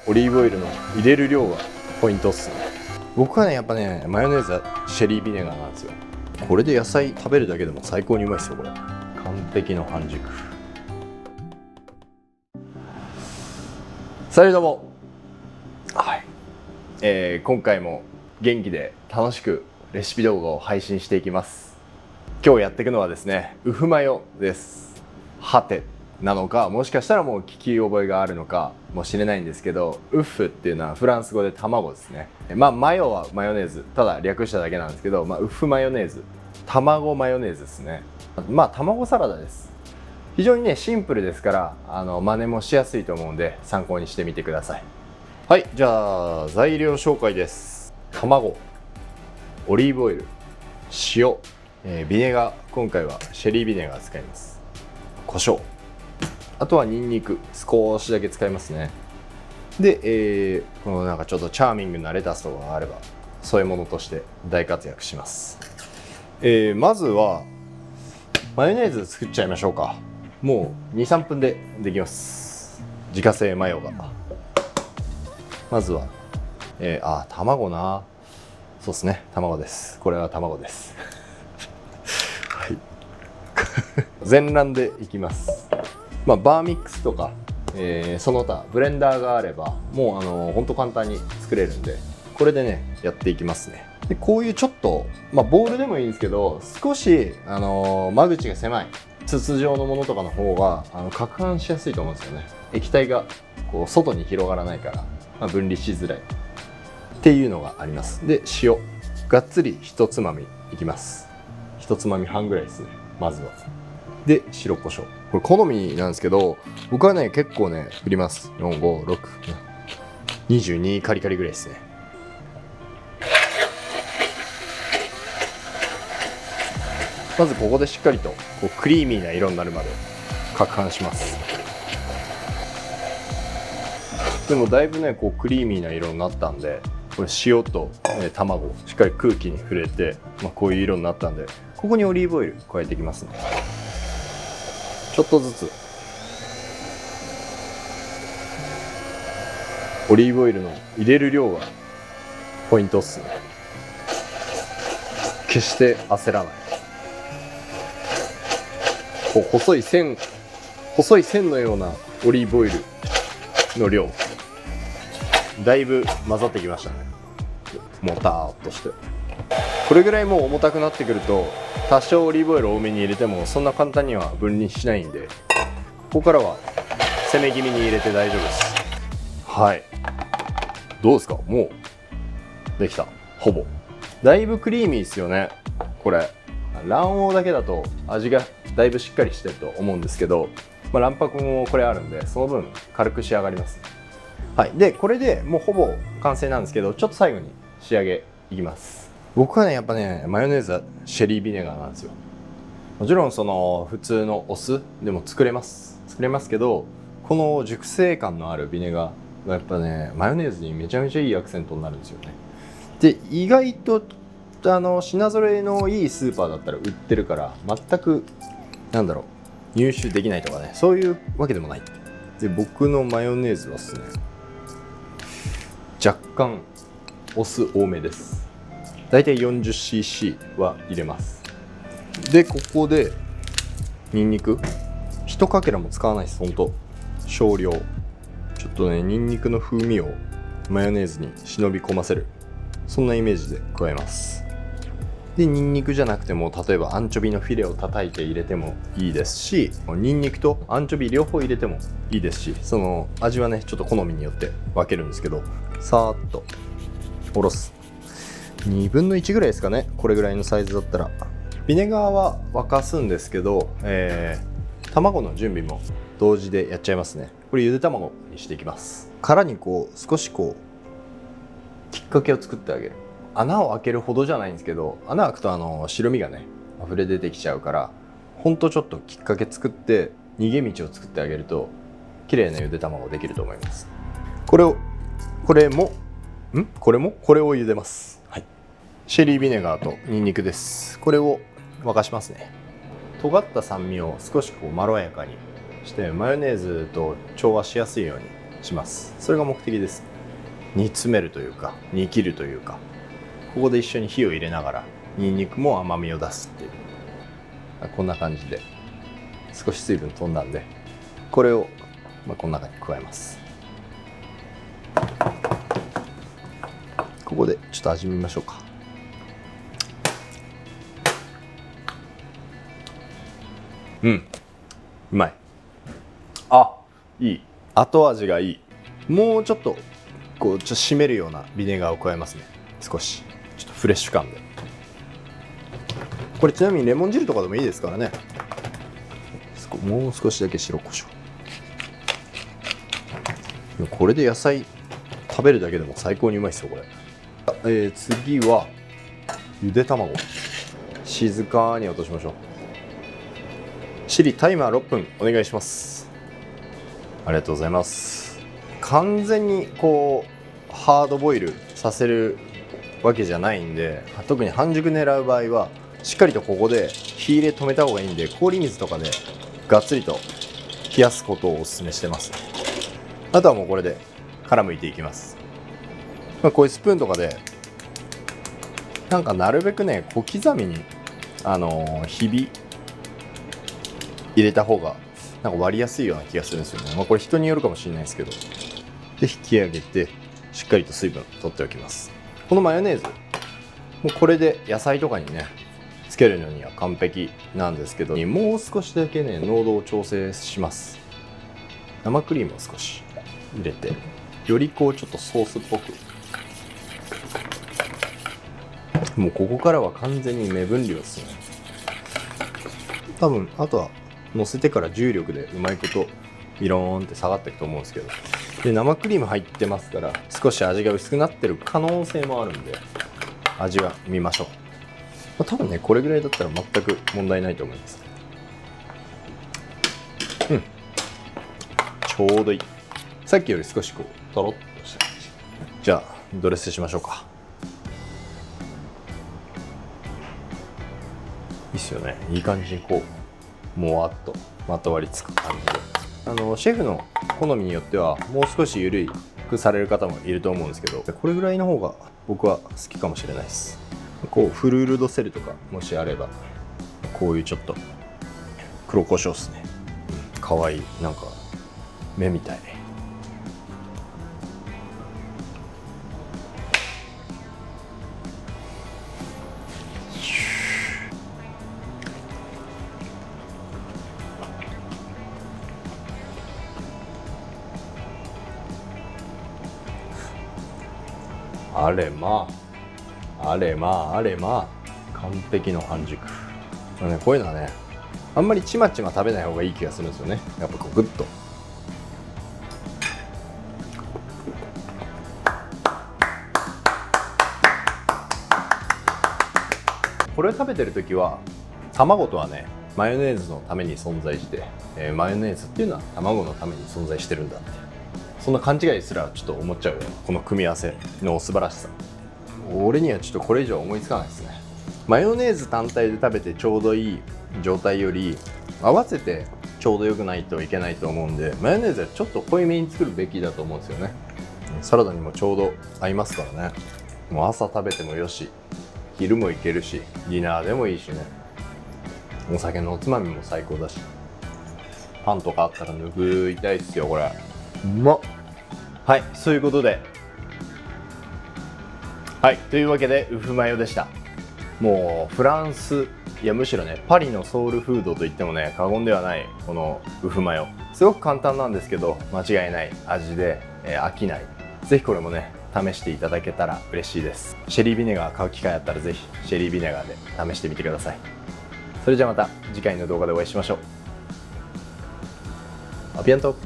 オリーブオイルの入れる量がポイントっすね。僕はねやっぱねマヨネーズはシェリービネガーなんですよ。これで野菜食べるだけでも最高にうまいですよ。これ完璧の半熟。さあどうも、はい、今回も元気で楽しくレシピ動画を配信していきます。今日やっていくのはですね、ウフマヨです。はてなのか、もしかしたらもう聞き覚えがあるのかもしれないんですけど、ウッフっていうのはフランス語で卵ですね。マヨはマヨネーズ、ただ略しただけなんですけど、ウッフマヨネーズ、卵マヨネーズですね。卵サラダです。非常にねシンプルですから、真似もしやすいと思うんで参考にしてみてください。はい、じゃあ材料紹介です。卵、オリーブオイル、塩、ビネガー、今回はシェリービネガー使います。胡椒、あとはニンニク少しだけ使いますね。で、このなんかちょっとチャーミングなレタスとかがあれば添え物として大活躍します。まずはマヨネーズ作っちゃいましょうか。もう 2,3 分でできます。自家製マヨが。まずは、卵な。そうですね、卵です。これは卵です。はい。全卵でいきます。バーミックスとか、その他ブレンダーがあればもうほんと簡単に作れるんで、これでねやっていきますね。でこういうちょっと、ボウルでもいいんですけど、少し、間口が狭い筒状のものとかの方が攪拌しやすいと思うんですよね。液体がこう外に広がらないから、分離しづらいっていうのがあります。で塩がっつり1つまみいきます。1つまみ半ぐらいですね、まずは。で白胡椒、これ好みなんですけど、僕はね結構ね振ります。45622カリカリぐらいですね。まずここでしっかりとこうクリーミーな色になるまで攪拌します。でもだいぶねこうクリーミーな色になったんで、これ塩と、卵しっかり空気に触れて、こういう色になったんで、ここにオリーブオイル加えていきますね。ちょっとずつオリーブオイルの入れる量がポイントっすね。決して焦らない。こう細い線のようなオリーブオイルの量、だいぶ混ざってきましたね。もたーっとして、これぐらいもう重たくなってくると多少オリーブオイル多めに入れてもそんな簡単には分離しないんで、ここからは攻め気味に入れて大丈夫です。はい、どうですか、もうできた。ほぼだいぶクリーミーですよね。これ卵黄だけだと味がだいぶしっかりしてると思うんですけど、卵白もこれあるんでその分軽く仕上がります。はい、でこれでもうほぼ完成なんですけど、ちょっと最後に仕上げいきます。僕はねやっぱねマヨネーズはシェリービネガーなんですよ。もちろんその普通のお酢でも作れますけど、この熟成感のあるビネガーがやっぱねマヨネーズにめちゃめちゃいいアクセントになるんですよね。で意外と品揃えのいいスーパーだったら売ってるから、全く入手できないとかね、そういうわけでもない。で僕のマヨネーズはですね、若干お酢多めです。だいたい 40cc は入れます。でここでニンニク1かけらも使わないです。ほんと少量、ちょっとねニンニクの風味をマヨネーズに忍び込ませる、そんなイメージで加えます。でニンニクじゃなくても例えばアンチョビのフィレを叩いて入れてもいいですし、ニンニクとアンチョビ両方入れてもいいですし、その味はねちょっと好みによって分けるんですけど、さーっとおろす。2分の1ぐらいですかね、これぐらいのサイズだったら。ビネガーは沸かすんですけど、卵の準備も同時でやっちゃいますね。これゆで卵にしていきます。殻にこう少しこうきっかけを作ってあげる。穴を開けるほどじゃないんですけど、穴開くと白身がね溢れ出てきちゃうから、ほんとちょっときっかけ作って逃げ道を作ってあげると綺麗なゆで卵できると思います。これを茹でます。はい、シェリービネガーとニンニクです。これを沸かしますね。尖った酸味を少しこうまろやかにしてマヨネーズと調和しやすいようにします。それが目的です。煮詰めるというか煮切るというか、ここで一緒に火を入れながらニンニクも甘みを出すっていう、こんな感じで少し水分飛んだんで、これをこの中に加えます。ここでちょっと味見ましょうか。うまい。いい。後味がいい。もうちょっとこうちょっと締めるようなビネガーを加えますね。少しちょっとフレッシュ感で。これちなみにレモン汁とかでもいいですからね。もう少しだけ白胡椒。これで野菜食べるだけでも最高にうまいですよこれ。次はゆで卵、静かに落としましょう。タイマー6分お願いします。ありがとうございます。完全にこうハードボイルさせるわけじゃないんで、特に半熟狙う場合はしっかりとここで火入れ止めた方がいいんで、氷水とかでがっつりと冷やすことをお勧めしてます。あとはもうこれで殻むいていきます。こういうスプーンとかでなんかなるべくね小刻みにひび入れた方がなんか割りやすいような気がするんですよね。これ人によるかもしれないですけど。で引き上げてしっかりと水分取っておきます。このマヨネーズもうこれで野菜とかにねつけるのには完璧なんですけど、もう少しだけね濃度を調整します。生クリームを少し入れて、よりこうちょっとソースっぽく。もうここからは完全に目分量ですね。多分あとは乗せてから重力でうまいことビローンって下がっていくと思うんですけど、で生クリーム入ってますから少し味が薄くなってる可能性もあるんで、味は見ましょう。多分ねこれぐらいだったら全く問題ないと思います。ちょうどいい。さっきより少しこうとろっとした感じ。じゃあドレスしましょうか。いいっすよね。いい感じにこうもわっとまとわりつく感じで、シェフの好みによってはもう少し緩くされる方もいると思うんですけど、これぐらいの方が僕は好きかもしれないです。こうフルールドセルとかもしあれば、こういうちょっと黒胡椒ですね。かわいい。なんか目みたい。あれまあ、あれまあ、あれまあ、完璧の半熟。こういうのはね、あんまりちまちま食べない方がいい気がするんですよね。やっぱこうグッと。これを食べてる時は、卵とはね、マヨネーズのために存在して、マヨネーズっていうのは卵のために存在してるんだって。そんな勘違いすらちょっと思っちゃうよね。この組み合わせの素晴らしさ。俺にはちょっとこれ以上思いつかないですね。マヨネーズ単体で食べてちょうどいい状態より、合わせてちょうどよくないといけないと思うんで、マヨネーズはちょっと濃いめに作るべきだと思うんですよね。サラダにもちょうど合いますからね。もう朝食べてもよし、昼もいけるし、ディナーでもいいしね。お酒のおつまみも最高だし、パンとかあったら拭いたいっすよこれ。うまっ。はい、そういうことで、はい、というわけでウフマヨでした。もうフランス、いやむしろねパリのソウルフードといってもね過言ではないこのウフマヨ。すごく簡単なんですけど間違いない味で、飽きない。ぜひこれもね試していただけたら嬉しいです。シェリービネガー買う機会あったらぜひシェリービネガーで試してみてください。それじゃあまた次回の動画でお会いしましょう。アピアント。